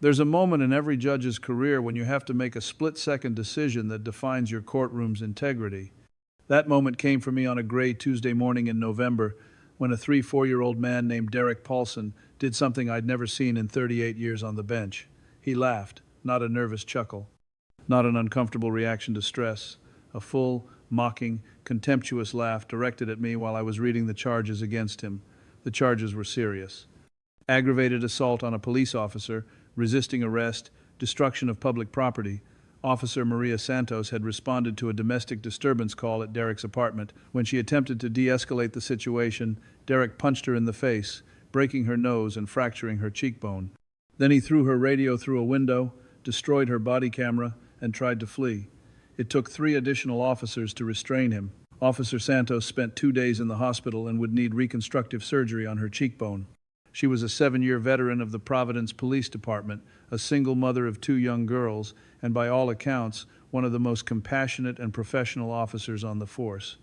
There's a moment in every judge's career when you have to make a split-second decision that defines your courtroom's integrity. That moment came for me on a gray Tuesday morning in November when a 3-4-year-old man named Derek Paulson did something I'd never seen in 38 years on the bench. He laughed, not a nervous chuckle, not an uncomfortable reaction to stress, a full, mocking, contemptuous laugh directed at me while I was reading the charges against him. The charges were serious. Aggravated assault on a police officer, resisting arrest, destruction of public property. Officer Maria Santos had responded to a domestic disturbance call at Derek's apartment. When she attempted to de-escalate the situation, Derek punched her in the face, breaking her nose and fracturing her cheekbone. Then he threw her radio through a window, destroyed her body camera, and tried to flee. It took 3 additional officers to restrain him. Officer Santos spent 2 days in the hospital and would need reconstructive surgery on her cheekbone. She was a 7-year veteran of the Providence Police Department, a single mother of 2 young girls, and by all accounts, one of the most compassionate and professional officers on the force.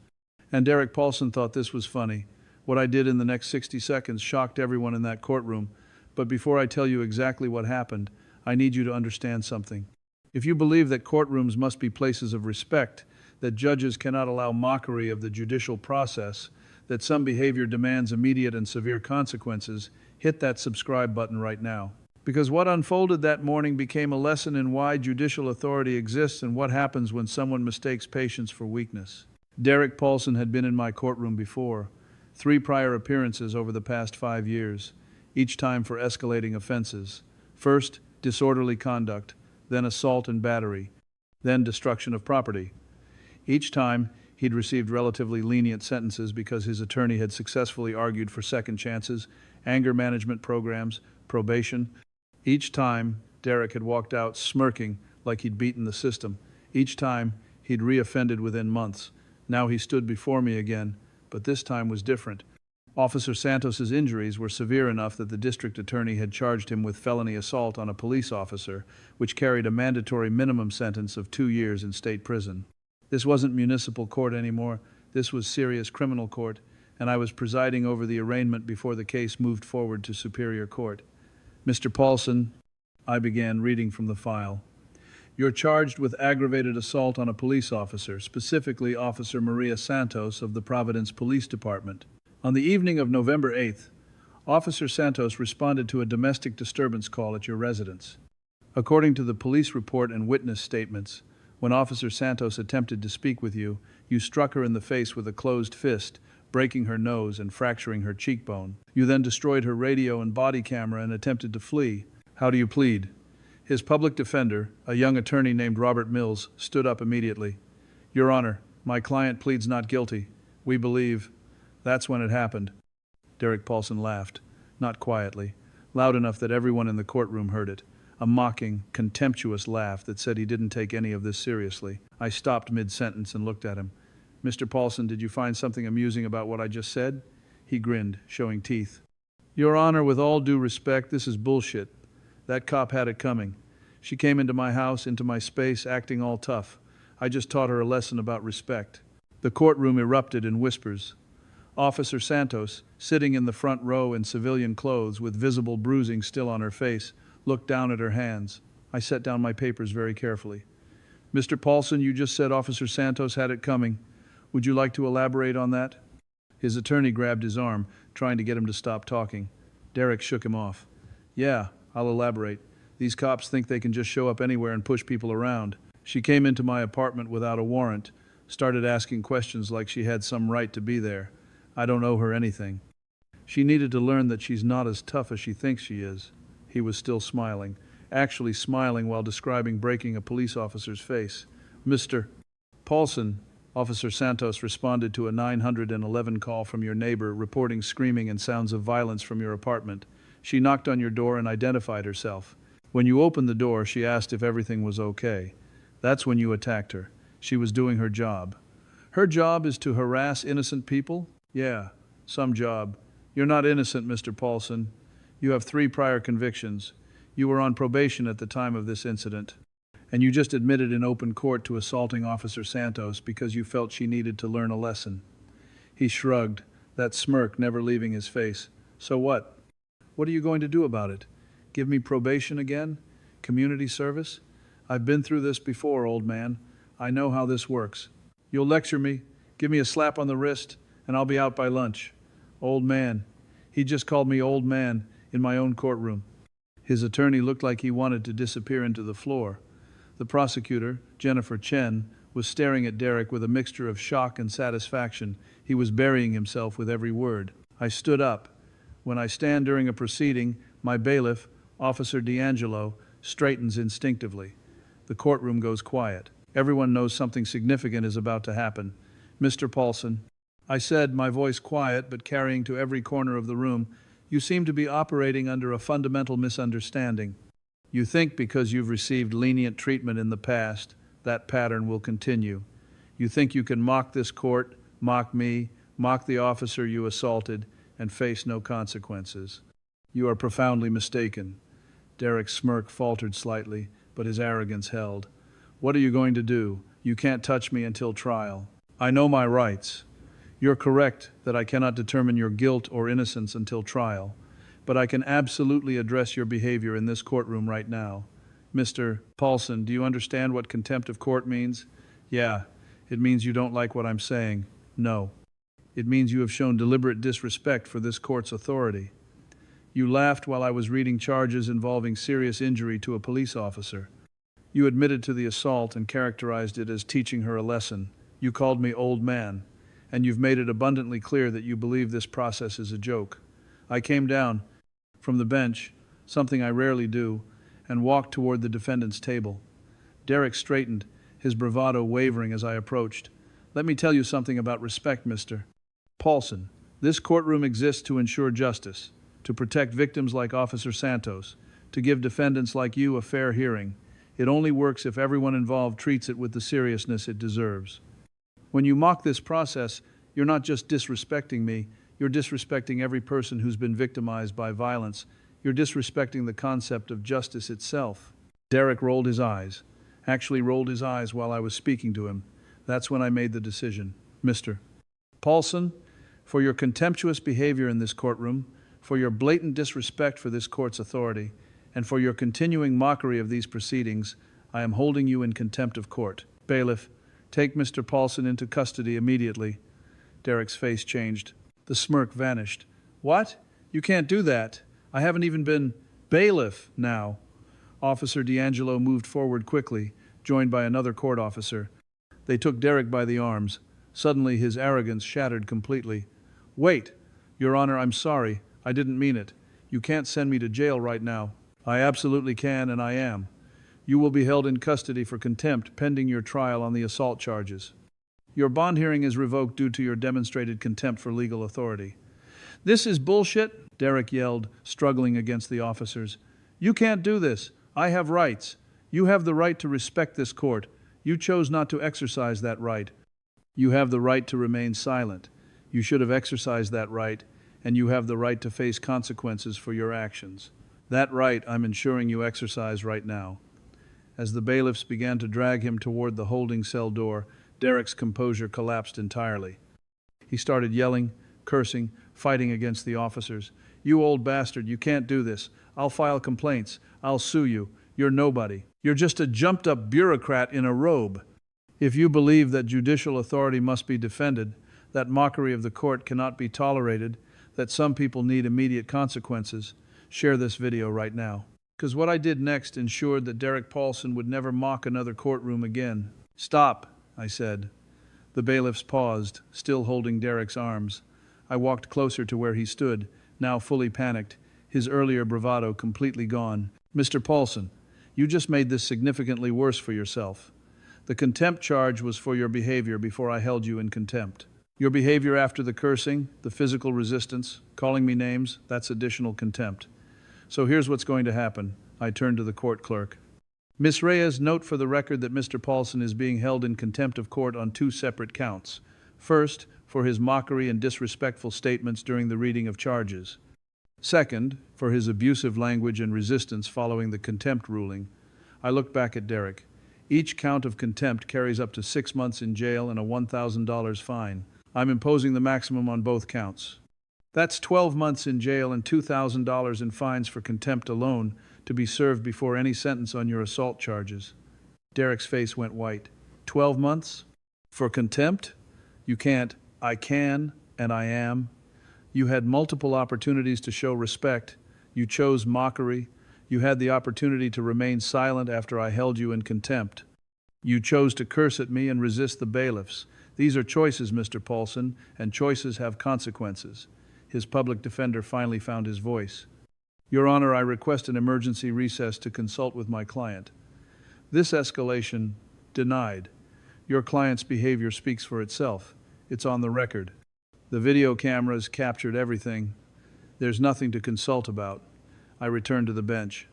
And Derek Paulson thought this was funny. What I did in the next 60 seconds shocked everyone in that courtroom. But before I tell you exactly what happened, I need you to understand something. If you believe that courtrooms must be places of respect, that judges cannot allow mockery of the judicial process, that some behavior demands immediate and severe consequences, hit that subscribe button right now. Because what unfolded that morning became a lesson in why judicial authority exists and what happens when someone mistakes patience for weakness. Derek Paulson had been in my courtroom before, 3 prior appearances over the past 5 years, each time for escalating offenses. First, disorderly conduct, then assault and battery, then destruction of property. Each time, he'd received relatively lenient sentences because his attorney had successfully argued for second chances, anger management programs, probation. Each time, Derek had walked out smirking like he'd beaten the system. Each time, he'd reoffended within months. Now he stood before me again, but this time was different. Officer Santos's injuries were severe enough that the district attorney had charged him with felony assault on a police officer, which carried a mandatory minimum sentence of 2 years in state prison. This wasn't municipal court anymore. This was serious criminal court, and I was presiding over the arraignment before the case moved forward to Superior Court. Mr. Paulson, I began reading from the file. You're charged with aggravated assault on a police officer, specifically Officer Maria Santos of the Providence Police Department. On the evening of November 8th, Officer Santos responded to a domestic disturbance call at your residence. According to the police report and witness statements, when Officer Santos attempted to speak with you, you struck her in the face with a closed fist, breaking her nose and fracturing her cheekbone. You then destroyed her radio and body camera and attempted to flee. How do you plead? His public defender, a young attorney named Robert Mills, stood up immediately. Your Honor, my client pleads not guilty. We believe that's when it happened. Derek Paulson laughed, not quietly, loud enough that everyone in the courtroom heard it. A mocking, contemptuous laugh that said he didn't take any of this seriously. I stopped mid-sentence and looked at him. Mr. Paulson, did you find something amusing about what I just said? He grinned, showing teeth. Your Honor, with all due respect, this is bullshit. That cop had it coming. She came into my house, into my space, acting all tough. I just taught her a lesson about respect. The courtroom erupted in whispers. Officer Santos, sitting in the front row in civilian clothes with visible bruising still on her face, looked down at her hands. I set down my papers very carefully. Mr. Paulson, you just said Officer Santos had it coming. Would you like to elaborate on that? His attorney grabbed his arm, trying to get him to stop talking. Derek shook him off. Yeah, I'll elaborate. These cops think they can just show up anywhere and push people around. She came into my apartment without a warrant, started asking questions like she had some right to be there. I don't owe her anything. She needed to learn that she's not as tough as she thinks she is. He was still smiling, actually smiling while describing breaking a police officer's face. Mr. Paulson, Officer Santos responded to a 911 call from your neighbor reporting screaming and sounds of violence from your apartment. She knocked on your door and identified herself. When you opened the door, she asked if everything was okay. That's when you attacked her. She was doing her job. Her job is to harass innocent people? Yeah, some job. You're not innocent, Mr. Paulson. You have 3 prior convictions. You were on probation at the time of this incident. And you just admitted in open court to assaulting Officer Santos because you felt she needed to learn a lesson. He shrugged, that smirk never leaving his face. So what? What are you going to do about it? Give me probation again? Community service? I've been through this before, old man. I know how this works. You'll lecture me, give me a slap on the wrist, and I'll be out by lunch. Old man. He just called me old man in my own courtroom. His attorney looked like he wanted to disappear into the floor. The prosecutor, Jennifer Chen, was staring at Derek with a mixture of shock and satisfaction. He was burying himself with every word. I stood up. When I stand during a proceeding, my bailiff, Officer D'Angelo, straightens instinctively. The courtroom goes quiet. Everyone knows something significant is about to happen. Mr. Paulson, I said, my voice quiet but carrying to every corner of the room, you seem to be operating under a fundamental misunderstanding. You think because you've received lenient treatment in the past, that pattern will continue. You think you can mock this court, mock me, mock the officer you assaulted, and face no consequences. You are profoundly mistaken. Derek's smirk faltered slightly, but his arrogance held. What are you going to do? You can't touch me until trial. I know my rights. You're correct that I cannot determine your guilt or innocence until trial, but I can absolutely address your behavior in this courtroom right now. Mr. Paulson, do you understand what contempt of court means? Yeah, it means you don't like what I'm saying. No. It means you have shown deliberate disrespect for this court's authority. You laughed while I was reading charges involving serious injury to a police officer. You admitted to the assault and characterized it as teaching her a lesson. You called me old man, and you've made it abundantly clear that you believe this process is a joke. I came down from the bench, something I rarely do, and walked toward the defendant's table. Derek straightened, his bravado wavering as I approached. Let me tell you something about respect, Mr. Paulson. This courtroom exists to ensure justice, to protect victims like Officer Santos, to give defendants like you a fair hearing. It only works if everyone involved treats it with the seriousness it deserves. When you mock this process, you're not just disrespecting me, you're disrespecting every person who's been victimized by violence. You're disrespecting the concept of justice itself. Derek rolled his eyes, actually rolled his eyes while I was speaking to him. That's when I made the decision. Mr. Paulson, for your contemptuous behavior in this courtroom, for your blatant disrespect for this court's authority, and for your continuing mockery of these proceedings, I am holding you in contempt of court. Bailiff, take Mr. Paulson into custody immediately. Derek's face changed. The smirk vanished. What? You can't do that. I haven't even been bailiff now. Officer D'Angelo moved forward quickly, joined by another court officer. They took Derek by the arms. Suddenly his arrogance shattered completely. Wait! Your Honor, I'm sorry. I didn't mean it. You can't send me to jail right now. I absolutely can, and I am. You will be held in custody for contempt pending your trial on the assault charges. Your bond hearing is revoked due to your demonstrated contempt for legal authority. This is bullshit, Derek yelled, struggling against the officers. You can't do this. I have rights. You have the right to respect this court. You chose not to exercise that right. You have the right to remain silent. You should have exercised that right, and you have the right to face consequences for your actions. That right I'm ensuring you exercise right now. As the bailiffs began to drag him toward the holding cell door, Derek's composure collapsed entirely. He started yelling, cursing, fighting against the officers. You old bastard, you can't do this. I'll file complaints. I'll sue you. You're nobody. You're just a jumped-up bureaucrat in a robe. If you believe that judicial authority must be defended, that mockery of the court cannot be tolerated, that some people need immediate consequences, share this video right now. Because what I did next ensured that Derek Paulson would never mock another courtroom again. Stop, I said. The bailiffs paused, still holding Derek's arms. I walked closer to where he stood, now fully panicked, his earlier bravado completely gone. Mr. Paulson, you just made this significantly worse for yourself. The contempt charge was for your behavior before I held you in contempt. Your behavior after the cursing, the physical resistance, calling me names, that's additional contempt. So here's what's going to happen. I turned to the court clerk. Miss Reyes, note for the record that Mr. Paulson is being held in contempt of court on 2 separate counts. First, for his mockery and disrespectful statements during the reading of charges. Second, for his abusive language and resistance following the contempt ruling. I looked back at Derek. Each count of contempt carries up to 6 months in jail and a $1,000 fine. I'm imposing the maximum on both counts. That's 12 months in jail and $2,000 in fines for contempt alone, to be served before any sentence on your assault charges." Derek's face went white. 12 months? For contempt? You can't. I can, and I am. You had multiple opportunities to show respect. You chose mockery. You had the opportunity to remain silent after I held you in contempt. You chose to curse at me and resist the bailiffs. These are choices, Mr. Paulson, and choices have consequences. His public defender finally found his voice. "Your Honor, I request an emergency recess to consult with my client." This escalation, denied. Your client's behavior speaks for itself. It's on the record. The video cameras captured everything. There's nothing to consult about. I returned to the bench.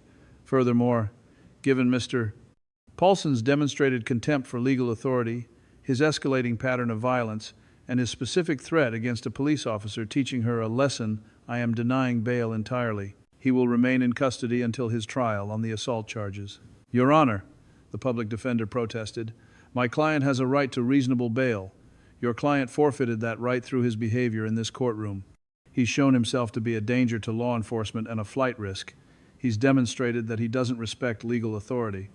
Furthermore, given Mr. Paulson's demonstrated contempt for legal authority, his escalating pattern of violence, and his specific threat against a police officer teaching her a lesson, I am denying bail entirely. He will remain in custody until his trial on the assault charges. Your Honor, the public defender protested, my client has a right to reasonable bail. Your client forfeited that right through his behavior in this courtroom. He's shown himself to be a danger to law enforcement and a flight risk. He's demonstrated that he doesn't respect legal authority.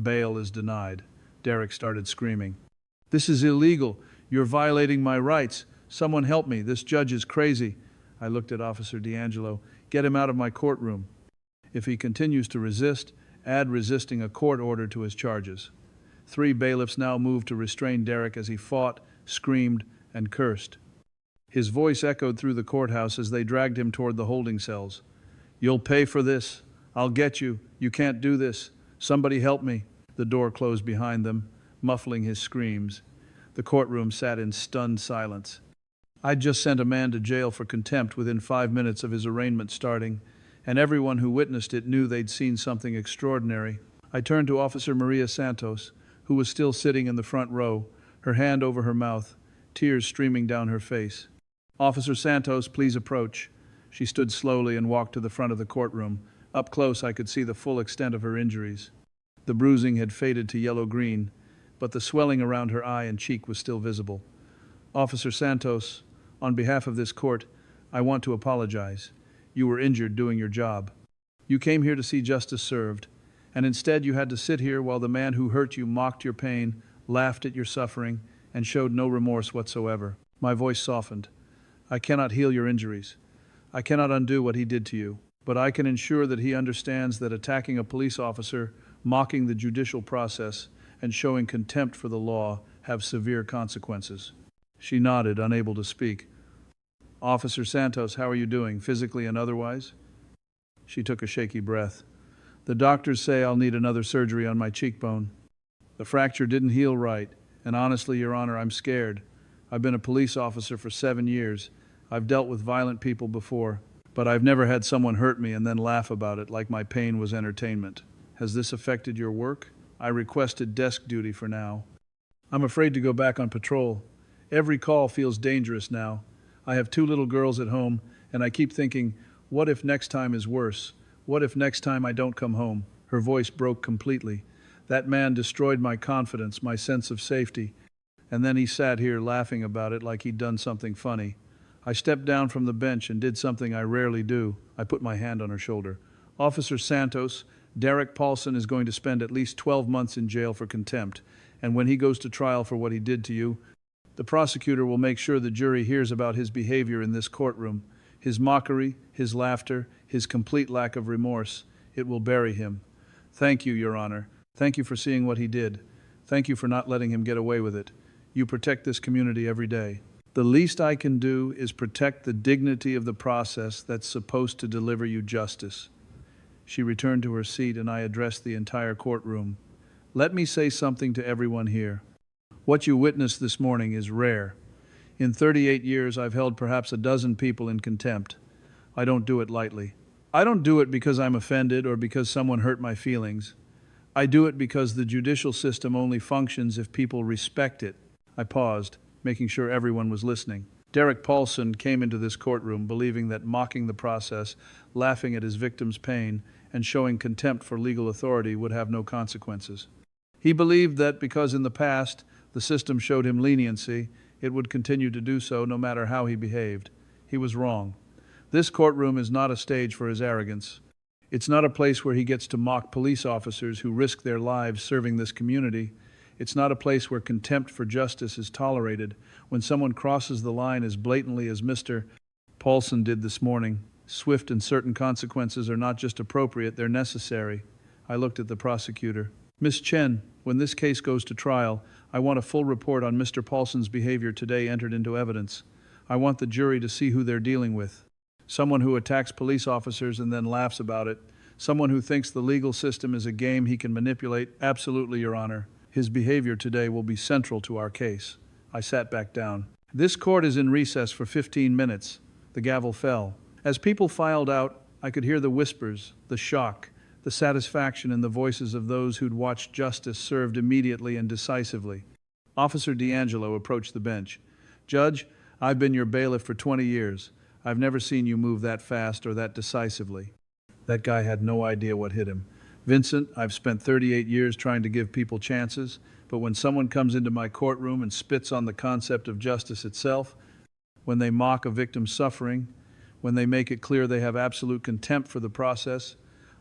Bail is denied. Derek started screaming. "This is illegal. You're violating my rights. Someone help me. This judge is crazy." I looked at Officer D'Angelo. "Get him out of my courtroom." If he continues to resist, add resisting a court order to his charges. 3 bailiffs now moved to restrain Derek as he fought, screamed, and cursed. His voice echoed through the courthouse as they dragged him toward the holding cells. "You'll pay for this. I'll get you. You can't do this. Somebody help me." The door closed behind them, muffling his screams. The courtroom sat in stunned silence. I'd just sent a man to jail for contempt within 5 minutes of his arraignment starting, and everyone who witnessed it knew they'd seen something extraordinary. I turned to Officer Maria Santos, who was still sitting in the front row, her hand over her mouth, tears streaming down her face. "Officer Santos, please approach." She stood slowly and walked to the front of the courtroom. Up close, I could see the full extent of her injuries. The bruising had faded to yellow-green, but the swelling around her eye and cheek was still visible. "Officer Santos, on behalf of this court, I want to apologize. You were injured doing your job. You came here to see justice served, and instead you had to sit here while the man who hurt you mocked your pain, laughed at your suffering, and showed no remorse whatsoever." My voice softened. "I cannot heal your injuries. I cannot undo what he did to you, but I can ensure that he understands that attacking a police officer, mocking the judicial process, and showing contempt for the law have severe consequences." She nodded, unable to speak. "Officer Santos, how are you doing, physically and otherwise?" She took a shaky breath. "The doctors say I'll need another surgery on my cheekbone. The fracture didn't heal right, and honestly, Your Honor, I'm scared. I've been a police officer for 7 years. I've dealt with violent people before, but I've never had someone hurt me and then laugh about it like my pain was entertainment. Has this affected your work? I requested desk duty for now. I'm afraid to go back on patrol. Every call feels dangerous now. I have 2 little girls at home, and I keep thinking, what if next time is worse? What if next time I don't come home?" Her voice broke completely. "That man destroyed my confidence, my sense of safety, and then he sat here laughing about it like he'd done something funny. I stepped down from the bench and did something I rarely do." I put my hand on her shoulder. "Officer Santos, Derek Paulson is going to spend at least 12 months in jail for contempt, and when he goes to trial for what he did to you, the prosecutor will make sure the jury hears about his behavior in this courtroom. His mockery, his laughter, his complete lack of remorse. It will bury him. Thank you, Your Honor. Thank you for seeing what he did. Thank you for not letting him get away with it. You protect this community every day. The least I can do is protect the dignity of the process that's supposed to deliver you justice." She returned to her seat and I addressed the entire courtroom. "Let me say something to everyone here. What you witnessed this morning is rare. In 38 years, I've held perhaps a dozen people in contempt. I don't do it lightly. I don't do it because I'm offended or because someone hurt my feelings. I do it because the judicial system only functions if people respect it." I paused, making sure everyone was listening. Derek Paulson came into this courtroom believing that mocking the process, laughing at his victim's pain, and showing contempt for legal authority would have no consequences. He believed that because in the past the system showed him leniency, it would continue to do so no matter how he behaved. He was wrong. This courtroom is not a stage for his arrogance. It's not a place where he gets to mock police officers who risk their lives serving this community. It's not a place where contempt for justice is tolerated when someone crosses the line as blatantly as Mr. Paulson did this morning. Swift and certain consequences are not just appropriate, they're necessary. I looked at the prosecutor. Miss Chen, when this case goes to trial, I want a full report on Mr. Paulson's behavior today entered into evidence. I want the jury to see who they're dealing with. Someone who attacks police officers and then laughs about it. Someone who thinks the legal system is a game he can manipulate. Absolutely, Your Honor. His behavior today will be central to our case. I sat back down. This court is in recess for 15 minutes. The gavel fell. As people filed out, I could hear the whispers, the shock, the satisfaction in the voices of those who'd watched justice served immediately and decisively. Officer D'Angelo approached the bench. Judge, I've been your bailiff for 20 years. I've never seen you move that fast or that decisively. That guy had no idea what hit him. Vincent, I've spent 38 years trying to give people chances, but when someone comes into my courtroom and spits on the concept of justice itself, when they mock a victim's suffering, when they make it clear they have absolute contempt for the process,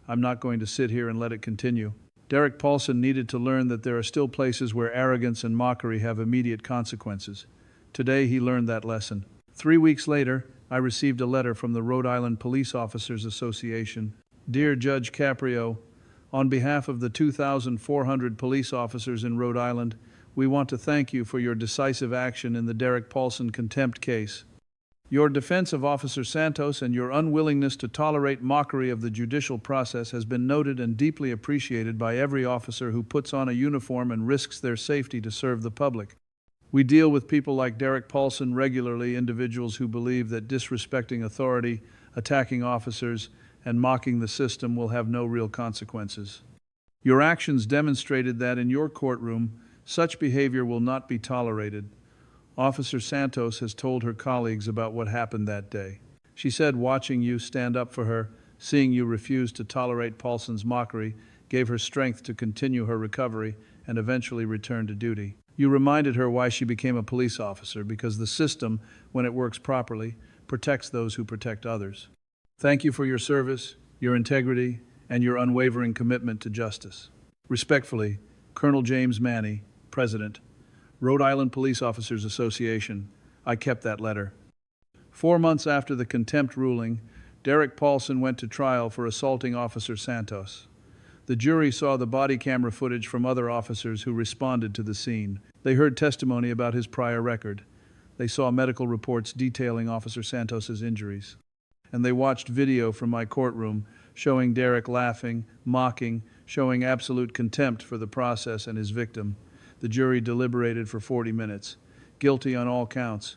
I'm not going to sit here and let it continue. Derek Paulson needed to learn that there are still places where arrogance and mockery have immediate consequences. Today he learned that lesson. 3 weeks later, I received a letter from the Rhode Island Police Officers Association. Dear Judge Caprio, on behalf of the 2,400 police officers in Rhode Island, we want to thank you for your decisive action in the Derek Paulson contempt case. Your defense of Officer Santos and your unwillingness to tolerate mockery of the judicial process has been noted and deeply appreciated by every officer who puts on a uniform and risks their safety to serve the public. We deal with people like Derek Paulson regularly, individuals who believe that disrespecting authority, attacking officers, and mocking the system will have no real consequences. Your actions demonstrated that in your courtroom, such behavior will not be tolerated. Officer Santos has told her colleagues about what happened that day. She said watching you stand up for her, seeing you refuse to tolerate Paulson's mockery, gave her strength to continue her recovery and eventually return to duty. You reminded her why she became a police officer, because the system, when it works properly, protects those who protect others. Thank you for your service, your integrity, and your unwavering commitment to justice. Respectfully, Colonel James Manny, President, Rhode Island Police Officers Association. I kept that letter. 4 months after the contempt ruling, Derek Paulson went to trial for assaulting Officer Santos. The jury saw the body camera footage from other officers who responded to the scene. They heard testimony about his prior record. They saw medical reports detailing Officer Santos's injuries. And they watched video from my courtroom showing Derek laughing, mocking, showing absolute contempt for the process and his victim. The jury deliberated for 40 minutes. Guilty on all counts.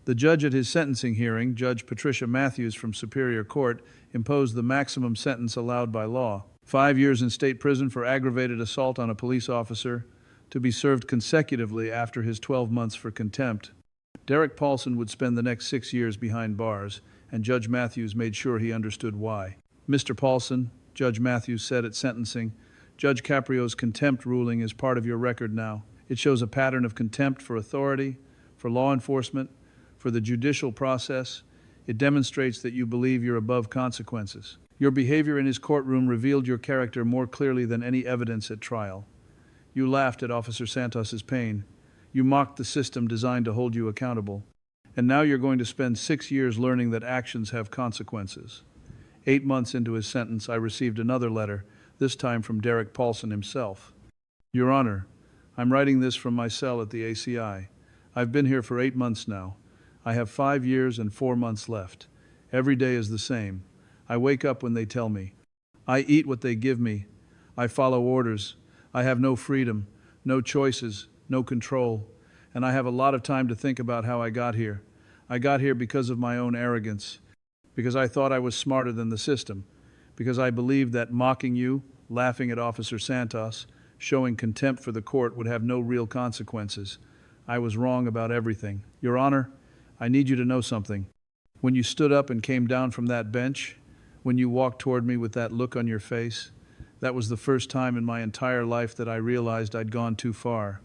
The judge at his sentencing hearing, Judge Patricia Matthews from Superior Court, imposed the maximum sentence allowed by law. 5 years in state prison for aggravated assault on a police officer, to be served consecutively after his 12 months for contempt. Derek Paulson would spend the next 6 years behind bars, and Judge Matthews made sure he understood why. Mr. Paulson, Judge Matthews said at sentencing, Judge Caprio's contempt ruling is part of your record now. It shows a pattern of contempt for authority, for law enforcement, for the judicial process. It demonstrates that you believe you're above consequences. Your behavior in his courtroom revealed your character more clearly than any evidence at trial. You laughed at Officer Santos's pain. You mocked the system designed to hold you accountable. And now you're going to spend 6 years learning that actions have consequences. 8 months into his sentence, I received another letter, this time from Derek Paulson himself. Your Honor, I'm writing this from my cell at the ACI. I've been here for 8 months now. I have 5 years and 4 months left. Every day is the same. I wake up when they tell me. I eat what they give me. I follow orders. I have no freedom, no choices, no control. And I have a lot of time to think about how I got here. I got here because of my own arrogance, because I thought I was smarter than the system, because I believed that mocking you, laughing at Officer Santos, showing contempt for the court would have no real consequences. I was wrong about everything. Your Honor, I need you to know something. When you stood up and came down from that bench, when you walked toward me with that look on your face, that was the first time in my entire life that I realized I'd gone too far.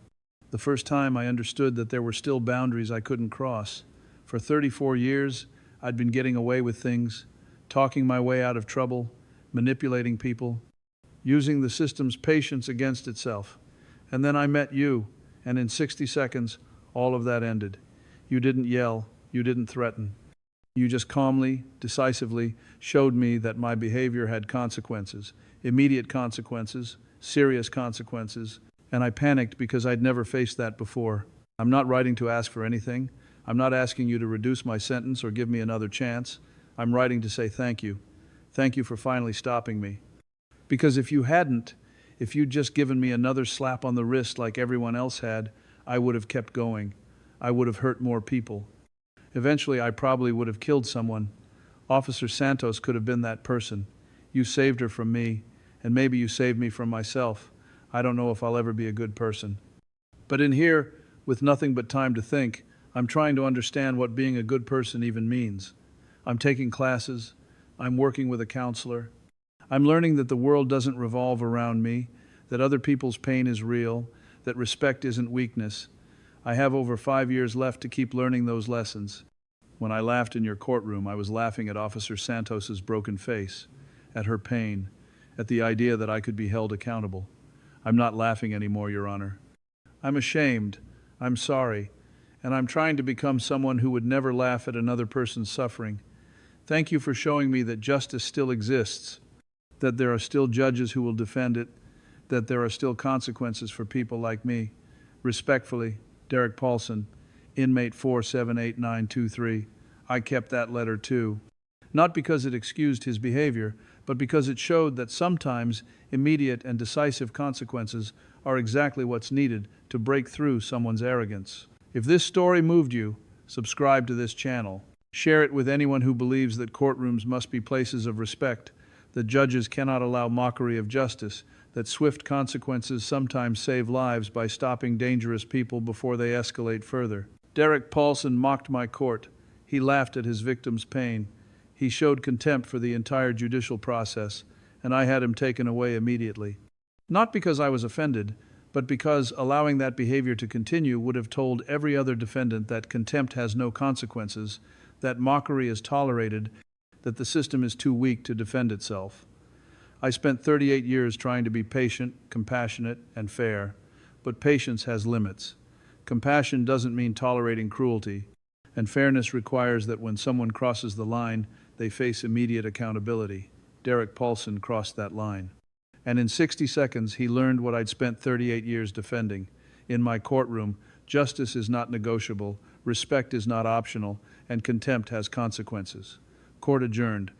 The first time I understood that there were still boundaries I couldn't cross. For 34 years, I'd been getting away with things, talking my way out of trouble, manipulating people, using the system's patience against itself. And then I met you, and in 60 seconds, all of that ended. You didn't yell, you didn't threaten. You just calmly, decisively showed me that my behavior had consequences, immediate consequences, serious consequences, and I panicked because I'd never faced that before. I'm not writing to ask for anything. I'm not asking you to reduce my sentence or give me another chance. I'm writing to say thank you. Thank you for finally stopping me. Because if you hadn't, if you'd just given me another slap on the wrist like everyone else had, I would have kept going. I would have hurt more people. Eventually, I probably would have killed someone. Officer Santos could have been that person. You saved her from me, and maybe you saved me from myself. I don't know if I'll ever be a good person. But in here, with nothing but time to think, I'm trying to understand what being a good person even means. I'm taking classes. I'm working with a counselor. I'm learning that the world doesn't revolve around me, that other people's pain is real, that respect isn't weakness. I have over 5 years left to keep learning those lessons. When I laughed in your courtroom, I was laughing at Officer Santos's broken face, at her pain, at the idea that I could be held accountable. I'm not laughing anymore, Your Honor. I'm ashamed. I'm sorry. And I'm trying to become someone who would never laugh at another person's suffering. Thank you for showing me that justice still exists, that there are still judges who will defend it, that there are still consequences for people like me. Respectfully, Derek Paulson, inmate 478923. I kept that letter too. Not because it excused his behavior, but because it showed that sometimes immediate and decisive consequences are exactly what's needed to break through someone's arrogance. If this story moved you, subscribe to this channel. Share it with anyone who believes that courtrooms must be places of respect, that judges cannot allow mockery of justice, that swift consequences sometimes save lives by stopping dangerous people before they escalate further. Derek Paulson mocked my court. He laughed at his victim's pain. He showed contempt for the entire judicial process, and I had him taken away immediately. Not because I was offended, but because allowing that behavior to continue would have told every other defendant that contempt has no consequences, that mockery is tolerated, that the system is too weak to defend itself. I spent 38 years trying to be patient, compassionate, and fair, but patience has limits. Compassion doesn't mean tolerating cruelty, and fairness requires that when someone crosses the line, they face immediate accountability. Derek Paulson crossed that line. And in 60 seconds, he learned what I'd spent 38 years defending. In my courtroom, justice is not negotiable, respect is not optional, and contempt has consequences. Court adjourned.